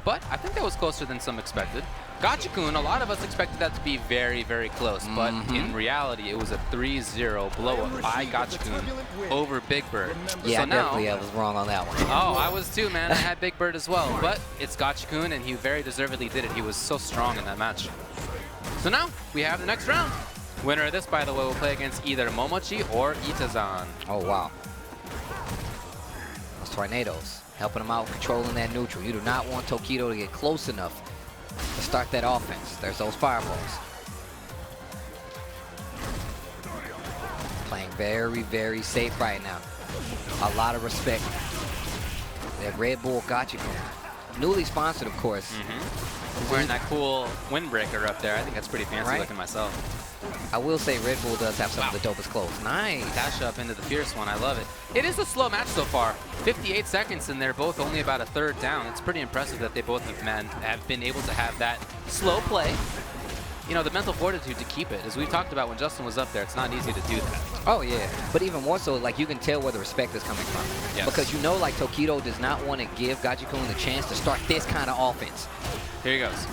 But I think that was closer than some expected. Gachikun, a lot of us expected that to be very, very close, but in reality, it was a 3-0 blow-up by Gachikun over Big Bird. Yeah, so definitely I was wrong on that one. Oh, I was too, man. I had Big Bird as well, but it's Gachikun, and he very deservedly did it. He was so strong in that match. So now, we have the next round. Winner of this, by the way, will play against either Momochi or Itazan. Oh, wow. Those tornadoes, helping him out, controlling that neutral. You do not want Tokido to get close enough to start that offense. There's those fireballs. Playing very, very safe right now. A lot of respect. That Red Bull Gachikun. Newly sponsored, of course. Wearing that cool windbreaker up there. I think that's pretty fancy looking myself. I will say Red Bull does have some of the dopest clothes. Nice. Dash up into the fierce one. I love it. It is a slow match so far. 58 seconds, and they're both only about a third down. It's pretty impressive that they both have been able to have that slow play. You know, the mental fortitude to keep it. As we talked about when Justin was up there, it's not easy to do that. Oh, yeah. But even more so, like, you can tell where the respect is coming from. Yes. Because you know, like, Tokido does not want to give Gachikun the chance to start this kind of offense. Here he goes.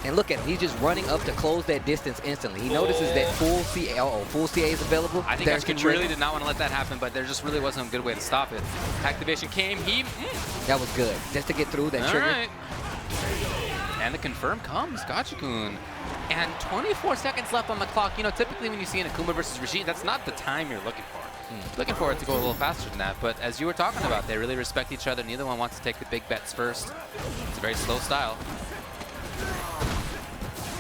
And look at him. He's just running up to close that distance instantly. He notices that full CA is available. I think Gachikun really did not want to let that happen, but there just really wasn't a good way to stop it. Activation came. That was good. Just to get through that trigger. All right. And the confirm comes, Gachikun. And 24 seconds left on the clock. You know, typically when you see an Akuma versus Rashid, that's not the time you're looking for. Looking for it to go a little faster than that. But as you were talking about, they really respect each other. Neither one wants to take the big bets first. It's a very slow style.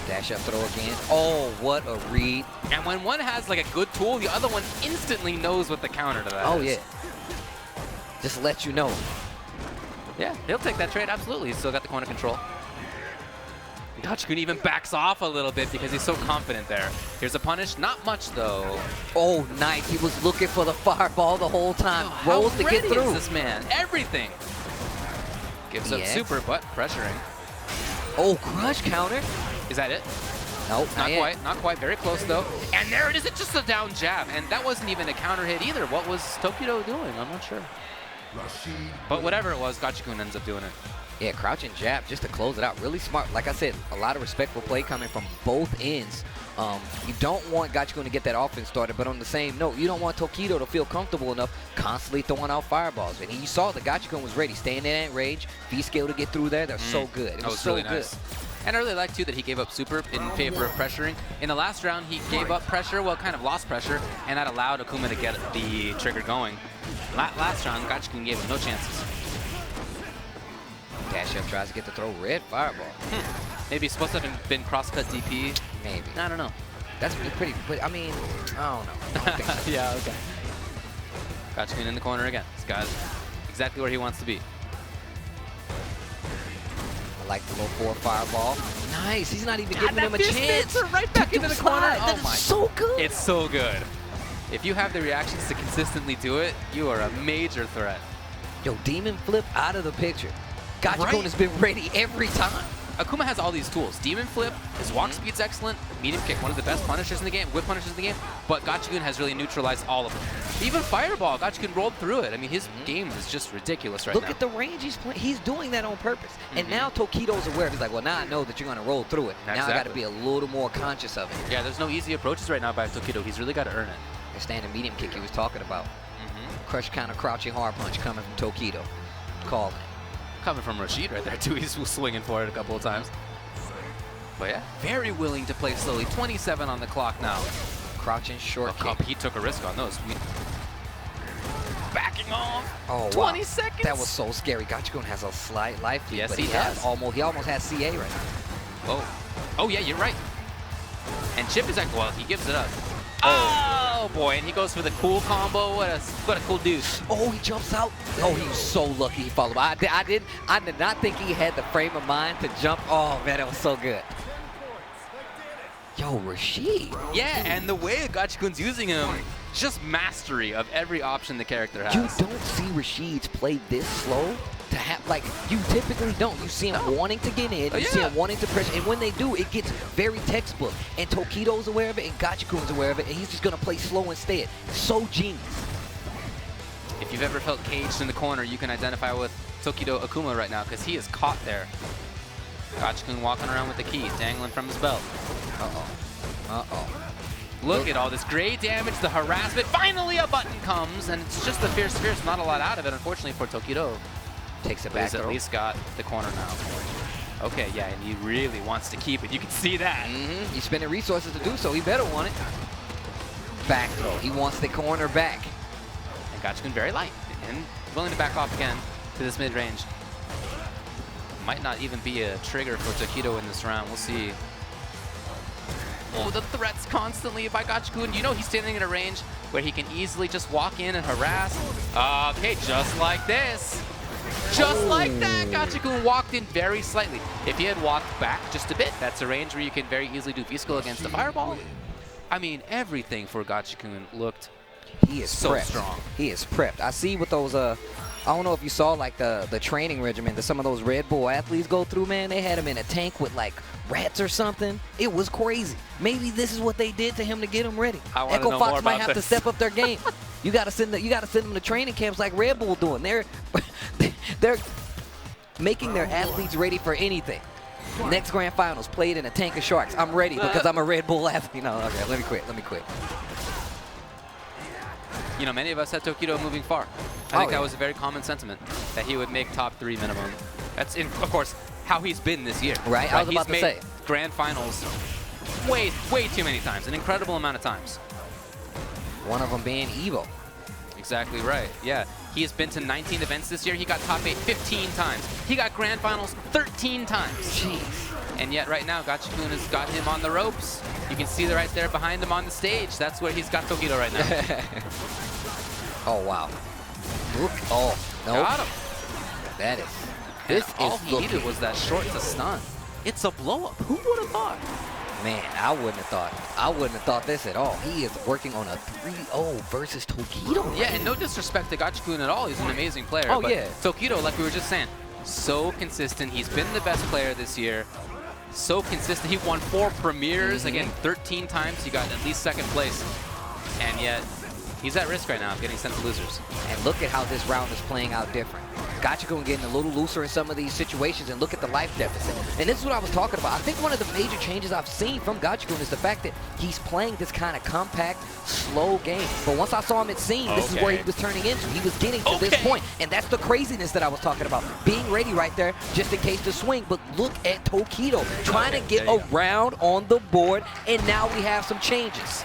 Dash up throw again. Oh, what a read. And when one has like a good tool, the other one instantly knows what the counter to that is. Oh, yeah. Just let you know. Yeah, he'll take that trade, absolutely. He's still got the corner control. Gachikun even backs off a little bit because he's so confident there. Here's a punish. Not much, though. Oh, nice. He was looking for the fireball the whole time. Rolls to get through. Is this man? Everything. Gives up super, but pressuring. Oh, crush counter. Is that it? Nope, not quite. Not quite. Very close, though. And there it is. It's just a down jab. And that wasn't even a counter hit either. What was Tokido doing? I'm not sure. But whatever it was, Gachikun ends up doing it. Yeah, crouch and jab just to close it out. Really smart. Like I said, a lot of respectful play coming from both ends. You don't want Gachikun to get that offense started, but on the same note, you don't want Tokido to feel comfortable enough constantly throwing out fireballs. And you saw the Gachikun was ready, staying in that range, V-scale to get through there. They're so good. It was so really good. Nice. And I really like, too, that he gave up super in favor of pressuring. In the last round, he gave up pressure, well, kind of lost pressure, and that allowed Akuma to get the trigger going. Last round, Gachikun gave him no chances. Dash up tries to get the throw. Red fireball. Maybe it's supposed to have been cross-cut DP. Maybe. I don't know. That's pretty, I mean, I don't know. I don't think so. Yeah, okay. Gachikun in the corner again. This guy's exactly where he wants to be. I like the low 4 fireball. Nice. He's not even giving him a chance. Right back into the corner. That is so good. It's so good. If you have the reactions to consistently do it, you are a major threat. Yo, Demon Flip out of the picture. Gachikun has been ready every time. Akuma has all these tools. Demon Flip, his walk speed's excellent, medium kick, one of the best punishers in the game, whip punishers in the game, but Gachikun has really neutralized all of them. Even Fireball, Gachikun rolled through it. I mean, his game is just ridiculous right now. Look at the range he's playing. He's doing that on purpose. And now Tokido's aware. He's like, well, now I know that you're going to roll through it. Now I got to be a little more conscious of it. Yeah, there's no easy approaches right now by Tokido. He's really got to earn it. The standing medium kick he was talking about. Crush counter crouching hard punch coming from Tokido. Calling. Coming from Rashid right there, too. He's swinging for it a couple of times. But yeah, very willing to play slowly. 27 on the clock now. Crouching short kick. He took a risk on those. Backing off. Oh, 20 seconds. That was so scary. Gachikun has a slight life lead, yes, but he does. He almost has CA right now. Oh, yeah, you're right. And Chip is like, well, he gives it up. Oh boy, and he goes for the cool combo. What a cool dude. Oh, he jumps out. Oh, he was so lucky he followed. I did not think he had the frame of mind to jump. Oh man, that was so good. Yo, Rashid. Yeah, and the way Gachikun's using him, just mastery of every option the character has. You don't see Rashid's play this slow to have, like, you typically don't. You see him wanting to get in, you see him wanting to pressure, and when they do, it gets very textbook. And Tokido's aware of it, and Gachikun's aware of it, and he's just gonna play slow instead. So genius. If you've ever felt caged in the corner, you can identify with Tokido Akuma right now because he is caught there. Gachikun walking around with the key, dangling from his belt. Look at all this great damage, the harassment. Finally a button comes, and it's just the fierce. Not a lot out of it, unfortunately, for Tokido. Takes it back. He's at least got the corner now. Okay, yeah, and he really wants to keep it. You can see that. He's spending resources to do so. He better want it. Back throw. He wants the corner back. And Gachikun very light and willing to back off again to this mid-range. Might not even be a trigger for Tokido in this round. We'll see. Oh, the threats constantly by Gachikun. You know he's standing in a range where he can easily just walk in and harass. Okay, just like this. Just like that, Gachikun walked in very slightly. If he had walked back just a bit, that's a range where you can very easily do V-Skill against the fireball. I mean, everything for Gachikun looked so strong. He is prepped. I see what those, I don't know if you saw like the training regimen that some of those Red Bull athletes go through, man. They had him in a tank with like rats or something. It was crazy. Maybe this is what they did to him to get him ready. Echo Fox might have to step up their game. You gotta send them to training camps like Red Bull doing. They're making their athletes ready for anything. Next grand finals played in a tank of sharks. I'm ready because I'm a Red Bull athlete. No, okay, let me quit. You know, many of us had Tokido moving far. I think that was a very common sentiment, that he would make top 3 minimum. That's, of course, how he's been this year. Right, I was about to say. He's made grand finals way too many times, an incredible amount of times. One of them being Evo. Exactly right, yeah. He has been to 19 events this year. He got top 8 15 times. He got grand finals 13 times. Jeez. And yet right now, Gachikun has got him on the ropes. You can see right there behind him on the stage. That's where he's got Tokido right now. Oh, wow. Look. Oh, no. Got him. That is. All he needed was that short to stun. It's a blow-up. Who would have thought? Man, I wouldn't have thought this at all. He is working on a 3-0 versus Tokido. Yeah, and no disrespect to Gachikun at all. He's an amazing player. Oh, but yeah. Tokido, like we were just saying, so consistent. He's been the best player this year. So consistent. He won 4 premieres. Again, 13 times he got at least 2nd place. And yet, he's at risk right now of getting sent to losers. And look at how this round is playing out different. Gachikun getting a little looser in some of these situations, and look at the life deficit. And this is what I was talking about. I think one of the major changes I've seen from Gachikun is the fact that he's playing this kind of compact, slow game. But once I saw him at scene, this is where he was turning into. He was getting to this point, and that's the craziness that I was talking about. Being ready right there just in case to swing. But look at Tokido trying to get around on the board, and now we have some changes.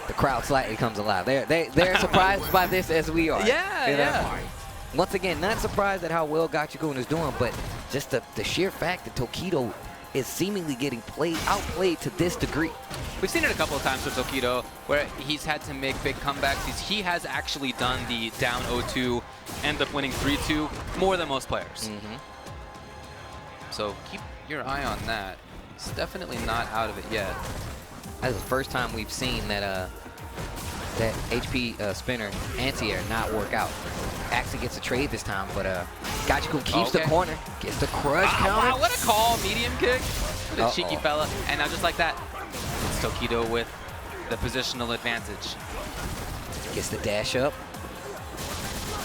The crowd slightly comes alive. They're surprised by this as we are. Yeah. Once again, not surprised at how well Gachikun is doing, but just the sheer fact that Tokido is seemingly getting outplayed to this degree. We've seen it a couple of times with Tokido where he's had to make big comebacks. He has actually done the down 0-2, end up winning 3-2 more than most players. So keep your eye on that. He's definitely not out of it yet. That's the first time we've seen that that HP spinner anti-air not work out. Actually gets a trade this time, but Gachikun keeps the corner, gets the crush counter. Wow, what a call, medium kick. The cheeky fella, and now just like that, it's Tokido with the positional advantage. Gets the dash up.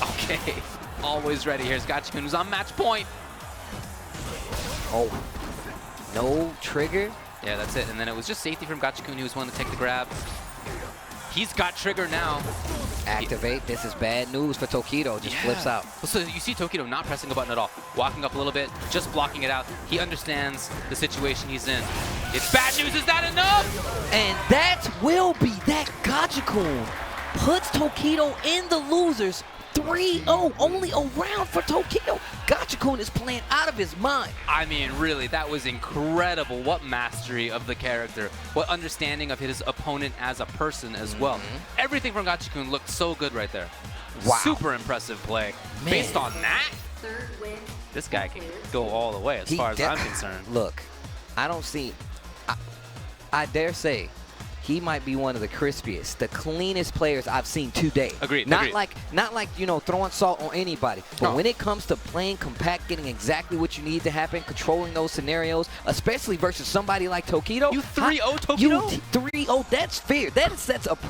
Okay, always ready. Here's Gachikun who's on match point. Oh, no trigger. Yeah, that's it. And then it was just safety from Gachikun who was willing to take the grab. He's got trigger now. Activate. This is bad news for Tokido. Just flips out. So you see Tokido not pressing a button at all. Walking up a little bit, just blocking it out. He understands the situation he's in. It's bad news. Is that enough? And that will be that Gachikun puts Tokido in the losers. 3-0, only a round for Tokido. Gachikun is playing out of his mind. I mean, really, that was incredible. What mastery of the character. What understanding of his opponent as a person as well. Everything from Gachikun looked so good right there. Wow. Super impressive play. Man. Based on that, this guy can go all the way as far as I'm concerned. Look, I don't see, I dare say, he might be one of the crispiest, the cleanest players I've seen today. Agreed. Not like you know, throwing salt on anybody. But when it comes to playing compact, getting exactly what you need to happen, controlling those scenarios, especially versus somebody like Tokido. You 3-0 Tokido? You 3-0. That's fair. That sets a precedent.